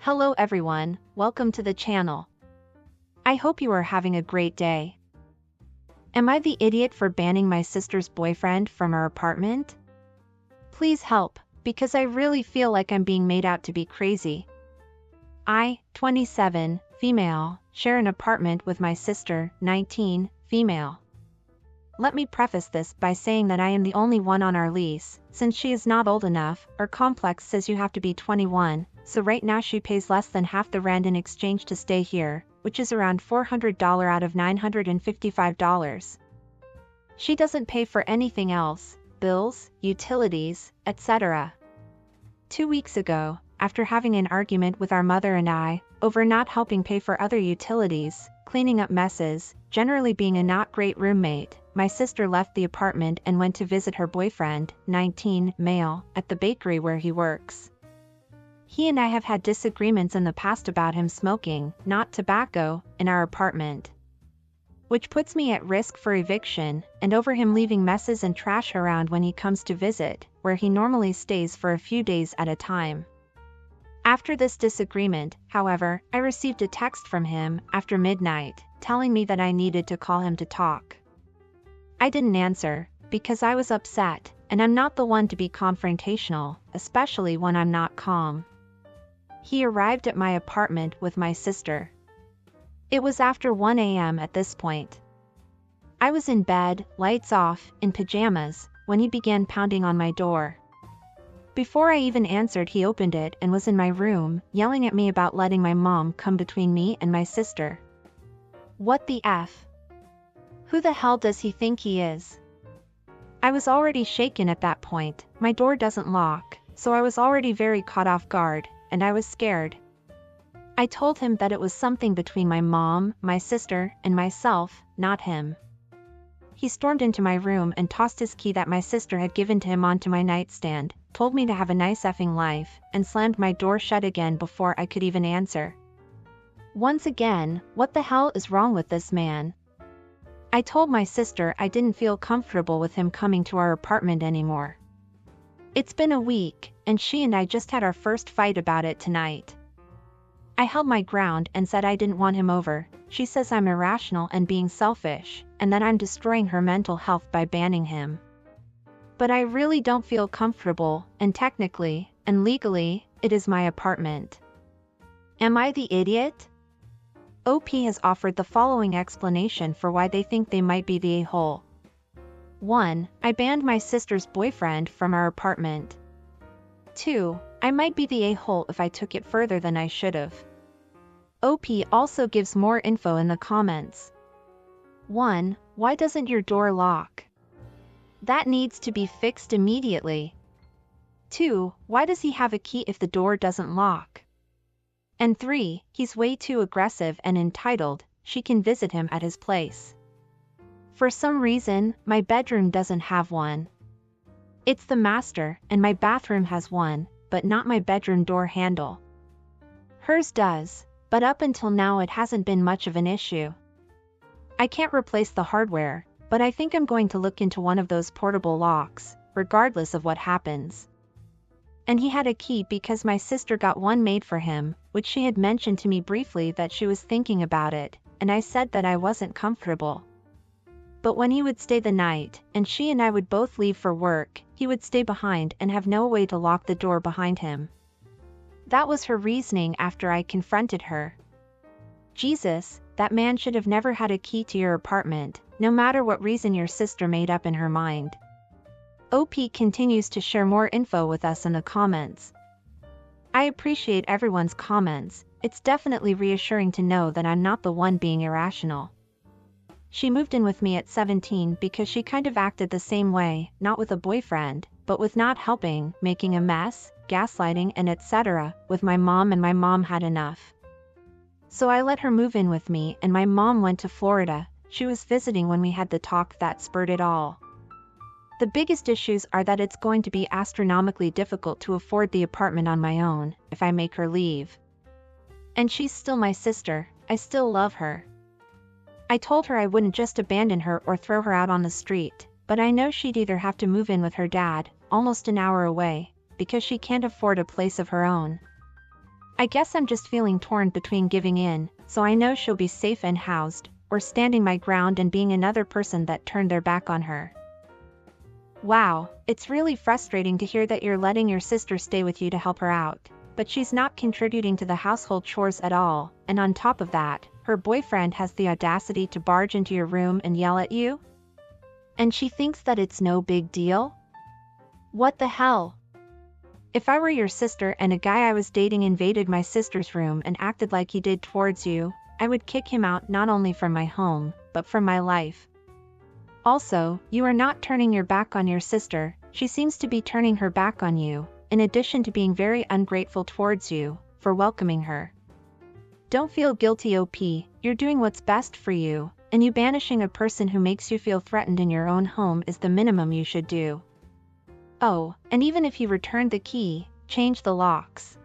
Hello everyone, welcome to the channel. I hope you are having a great day. Am I the idiot for banning my sister's boyfriend from our apartment? Please help, because I really feel like I'm being made out to be crazy. I, 27, female, share an apartment with my sister, 19, female. Let me preface this by saying that I am the only one on our lease, since she is not old enough. Our complex says you have to be 21, so right now she pays less than half the rent in exchange to stay here, which is around $400 out of $955. She doesn't pay for anything else, bills, utilities, etc. 2 weeks ago, after having an argument with our mother and I, over not helping pay for other utilities, cleaning up messes, generally being a not great roommate, my sister left the apartment and went to visit her boyfriend, 19, male, at the bakery where he works. He and I have had disagreements in the past about him smoking, not tobacco, in our apartment, which puts me at risk for eviction, and over him leaving messes and trash around when he comes to visit, where he normally stays for a few days at a time. After this disagreement, however, I received a text from him after midnight, telling me that I needed to call him to talk. I didn't answer, because I was upset, and I'm not the one to be confrontational, especially when I'm not calm. He arrived at my apartment with my sister. It was after 1 a.m. at this point. I was in bed, lights off, in pajamas, when he began pounding on my door. Before I even answered, he opened it and was in my room, yelling at me about letting my mom come between me and my sister. What the F? Who the hell does he think he is? I was already shaken at that point. My door doesn't lock, so I was already very caught off guard, and I was scared. I told him that it was something between my mom, my sister, and myself, not him. He stormed into my room and tossed his key that my sister had given to him onto my nightstand, told me to have a nice effing life, and slammed my door shut again before I could even answer. Once again, what the hell is wrong with this man? I told my sister I didn't feel comfortable with him coming to our apartment anymore. It's been a week, and she and I just had our first fight about it tonight. I held my ground and said I didn't want him over. She says I'm irrational and being selfish, and that I'm destroying her mental health by banning him. But I really don't feel comfortable, and technically, and legally, it is my apartment. Am I the idiot? OP has offered the following explanation for why they think they might be the a-hole. 1. I banned my sister's boyfriend from our apartment. 2. I might be the a-hole if I took it further than I should've. OP also gives more info in the comments. 1. Why doesn't your door lock? That needs to be fixed immediately. 2. Why does he have a key if the door doesn't lock? And 3. He's way too aggressive and entitled, she can visit him at his place. For some reason, my bedroom doesn't have one. It's the master, and my bathroom has one, but not my bedroom door handle. Hers does, but up until now it hasn't been much of an issue. I can't replace the hardware, but I think I'm going to look into one of those portable locks, regardless of what happens. And he had a key because my sister got one made for him, which she had mentioned to me briefly that she was thinking about it, and I said that I wasn't comfortable. But when he would stay the night, and she and I would both leave for work, he would stay behind and have no way to lock the door behind him. That was her reasoning after I confronted her. Jesus, that man should have never had a key to your apartment, no matter what reason your sister made up in her mind. OP continues to share more info with us in the comments. I appreciate everyone's comments. It's definitely reassuring to know that I'm not the one being irrational. She moved in with me at 17 because she kind of acted the same way, not with a boyfriend, but with not helping, making a mess, gaslighting and etc. with my mom, and my mom had enough. So I let her move in with me, and my mom went to Florida. She was visiting when we had the talk that spurred it all. The biggest issues are that it's going to be astronomically difficult to afford the apartment on my own, if I make her leave. And she's still my sister, I still love her. I told her I wouldn't just abandon her or throw her out on the street, but I know she'd either have to move in with her dad, almost an hour away, because she can't afford a place of her own. I guess I'm just feeling torn between giving in, so I know she'll be safe and housed, or standing my ground and being another person that turned their back on her. Wow, it's really frustrating to hear that you're letting your sister stay with you to help her out, but she's not contributing to the household chores at all, and on top of that, her boyfriend has the audacity to barge into your room and yell at you? And she thinks that it's no big deal? What the hell? If I were your sister and a guy I was dating invaded my sister's room and acted like he did towards you, I would kick him out not only from my home, but from my life. Also, you are not turning your back on your sister, she seems to be turning her back on you, in addition to being very ungrateful towards you, for welcoming her. Don't feel guilty, OP, you're doing what's best for you, and you banishing a person who makes you feel threatened in your own home is the minimum you should do. Oh, and even if he returned the key, change the locks.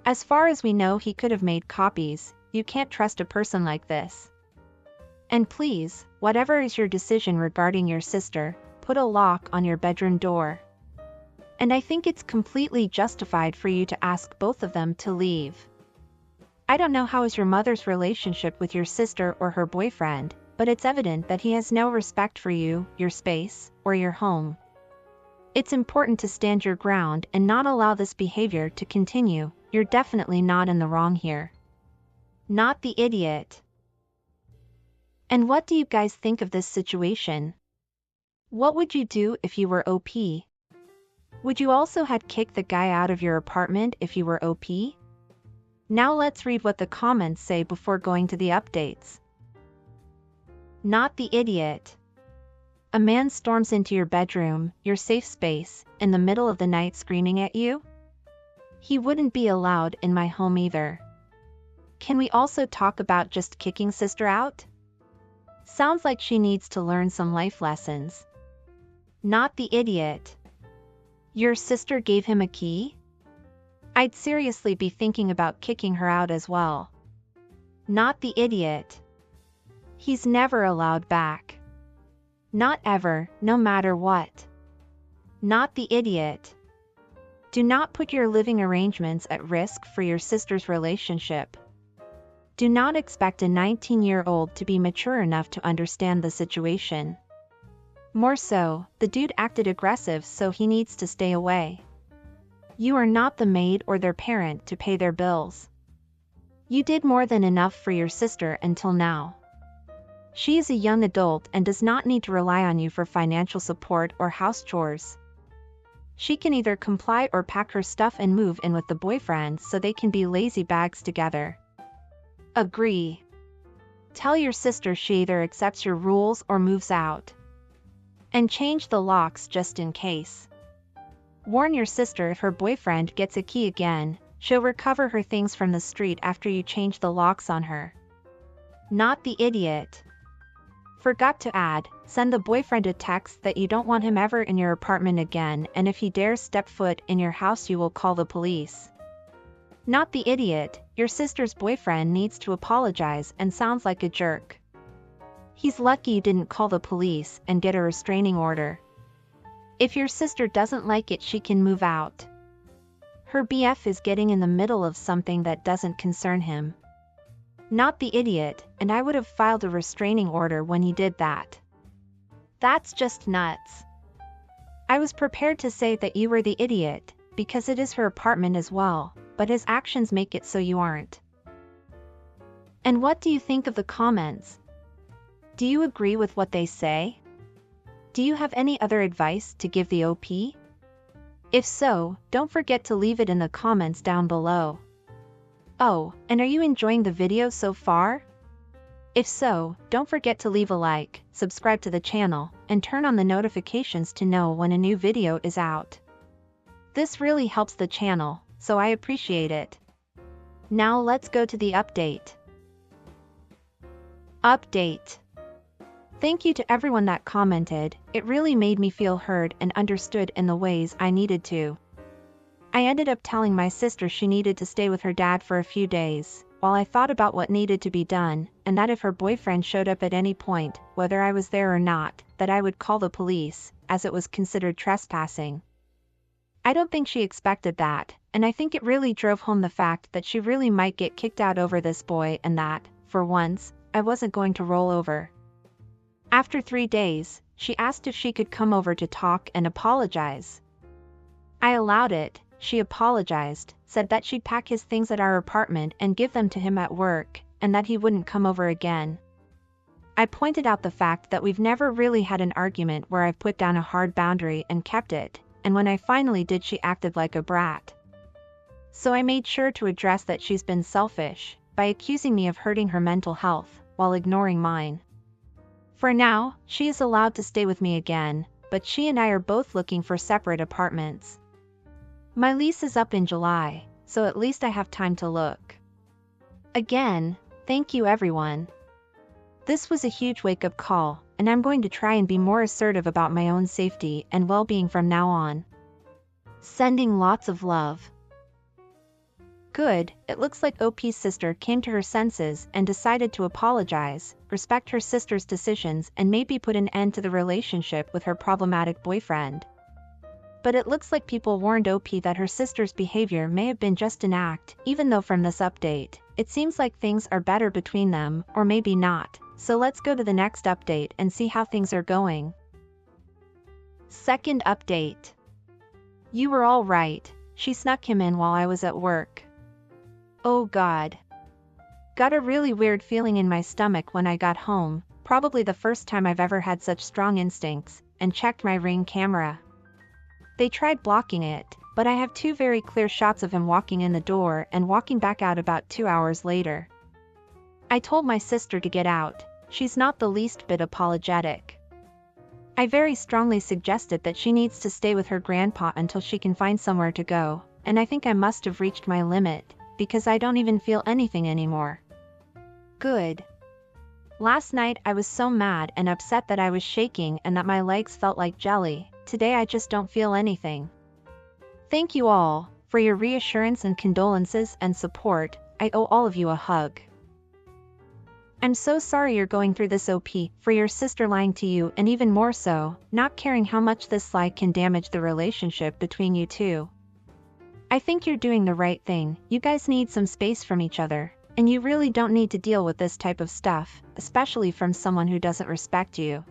As far as we know, he could have made copies. You can't trust a person like this. And please, whatever is your decision regarding your sister, put a lock on your bedroom door. And I think it's completely justified for you to ask both of them to leave. I don't know how is your mother's relationship with your sister or her boyfriend, but it's evident that he has no respect for you, your space, or your home. It's important to stand your ground and not allow this behavior to continue. You're definitely not in the wrong here. Not the idiot. And what do you guys think of this situation? What would you do if you were OP? Would you also had kicked the guy out of your apartment if you were OP? Now let's read what the comments say before going to the updates. Not the idiot. A man storms into your bedroom, your safe space, in the middle of the night screaming at you? He wouldn't be allowed in my home either. Can we also talk about just kicking sister out? Sounds like she needs to learn some life lessons. Not the idiot. Your sister gave him a key? I'd seriously be thinking about kicking her out as well. Not the idiot. He's never allowed back. Not ever, no matter what. Not the idiot. Do not put your living arrangements at risk for your sister's relationship. Do not expect a 19-year-old to be mature enough to understand the situation. More so, the dude acted aggressive, so he needs to stay away. You are not the maid or their parent to pay their bills. You did more than enough for your sister until now. She is a young adult and does not need to rely on you for financial support or house chores. She can either comply or pack her stuff and move in with the boyfriend so they can be lazy bags together. Agree. Tell your sister she either accepts your rules or moves out. And change the locks just in case. Warn your sister if her boyfriend gets a key again, she'll recover her things from the street after you change the locks on her. Not the idiot. Forgot to add, send the boyfriend a text that you don't want him ever in your apartment again, and if he dares step foot in your house you will call the police. Not the idiot, your sister's boyfriend needs to apologize and sounds like a jerk. He's lucky you didn't call the police and get a restraining order. If your sister doesn't like it, she can move out. Her BF is getting in the middle of something that doesn't concern him. Not the idiot, and I would have filed a restraining order when he did that. That's just nuts. I was prepared to say that you were the idiot, because it is her apartment as well, but his actions make it so you aren't. And what do you think of the comments? Do you agree with what they say? Do you have any other advice to give the OP? If so, don't forget to leave it in the comments down below. Oh, and are you enjoying the video so far? If so, don't forget to leave a like, subscribe to the channel, and turn on the notifications to know when a new video is out. This really helps the channel, so I appreciate it. Now let's go to the update. Update. Thank you to everyone that commented, it really made me feel heard and understood in the ways I needed to. I ended up telling my sister she needed to stay with her dad for a few days, while I thought about what needed to be done, and that if her boyfriend showed up at any point, whether I was there or not, that I would call the police, as it was considered trespassing. I don't think she expected that, and I think it really drove home the fact that she really might get kicked out over this boy and that, for once, I wasn't going to roll over. After 3 days, she asked if she could come over to talk and apologize. I allowed it. She apologized, said that she'd pack his things at our apartment and give them to him at work, and that he wouldn't come over again. I pointed out the fact that we've never really had an argument where I've put down a hard boundary and kept it, and when I finally did, she acted like a brat. So I made sure to address that she's been selfish by accusing me of hurting her mental health while ignoring mine. For now, she is allowed to stay with me again, but she and I are both looking for separate apartments. My lease is up in July, so at least I have time to look. Again, thank you everyone. This was a huge wake-up call, and I'm going to try and be more assertive about my own safety and well-being from now on. Sending lots of love. Good, it looks like OP's sister came to her senses and decided to apologize, respect her sister's decisions, and maybe put an end to the relationship with her problematic boyfriend. But it looks like people warned OP that her sister's behavior may have been just an act, even though from this update, it seems like things are better between them, or maybe not. So let's go to the next update and see how things are going. Second update. You were all right. She snuck him in while I was at work. Oh God. Got a really weird feeling in my stomach when I got home, probably the first time I've ever had such strong instincts, and checked my Ring camera. They tried blocking it, but I have 2 very clear shots of him walking in the door and walking back out about 2 hours later. I told my sister to get out. She's not the least bit apologetic. I very strongly suggested that she needs to stay with her grandpa until she can find somewhere to go, and I think I must have reached my limit, because I don't even feel anything anymore. Good. Last night I was so mad and upset that I was shaking and that my legs felt like jelly. Today I just don't feel anything. Thank you all for your reassurance and condolences and support. I owe all of you a hug. I'm so sorry you're going through this, OP, for your sister lying to you, and even more so, not caring how much this lie can damage the relationship between you two. I think you're doing the right thing. You guys need some space from each other, and you really don't need to deal with this type of stuff, especially from someone who doesn't respect you.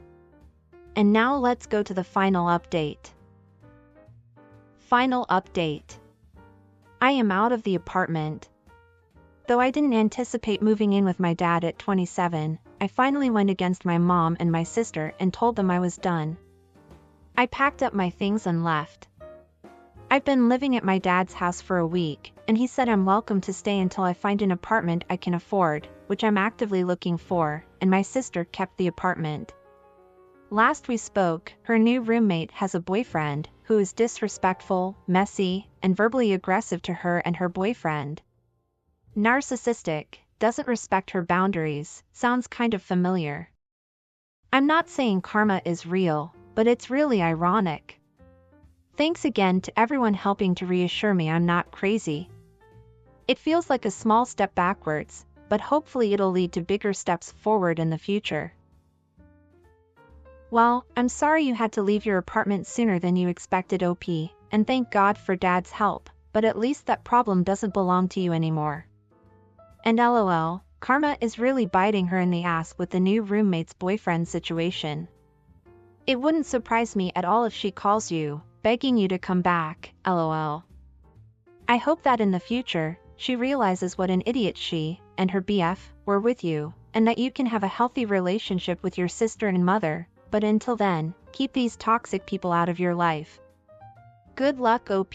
And now let's go to the final update. Final update. I am out of the apartment. Though I didn't anticipate moving in with my dad at 27, I finally went against my mom and my sister and told them I was done. I packed up my things and left. I've been living at my dad's house for a week, and he said I'm welcome to stay until I find an apartment I can afford, which I'm actively looking for, and my sister kept the apartment. Last we spoke, her new roommate has a boyfriend who is disrespectful, messy, and verbally aggressive to her and her boyfriend. Narcissistic, doesn't respect her boundaries, sounds kind of familiar. I'm not saying karma is real, but it's really ironic. Thanks again to everyone helping to reassure me I'm not crazy. It feels like a small step backwards, but hopefully it'll lead to bigger steps forward in the future. Well, I'm sorry you had to leave your apartment sooner than you expected, OP, and thank God for Dad's help, but at least that problem doesn't belong to you anymore. And LOL, karma is really biting her in the ass with the new roommate's boyfriend situation. It wouldn't surprise me at all if she calls you, begging you to come back, LOL. I hope that in the future, she realizes what an idiot she and her BF were with you, and that you can have a healthy relationship with your sister and mother, but until then, keep these toxic people out of your life. Good luck, OP.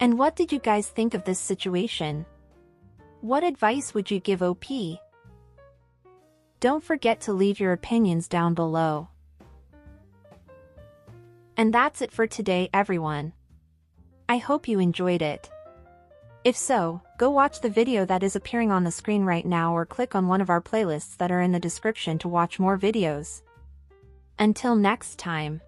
And what did you guys think of this situation? What advice would you give OP? Don't forget to leave your opinions down below. And that's it for today, everyone. I hope you enjoyed it. If so, go watch the video that is appearing on the screen right now or click on one of our playlists that are in the description to watch more videos. Until next time.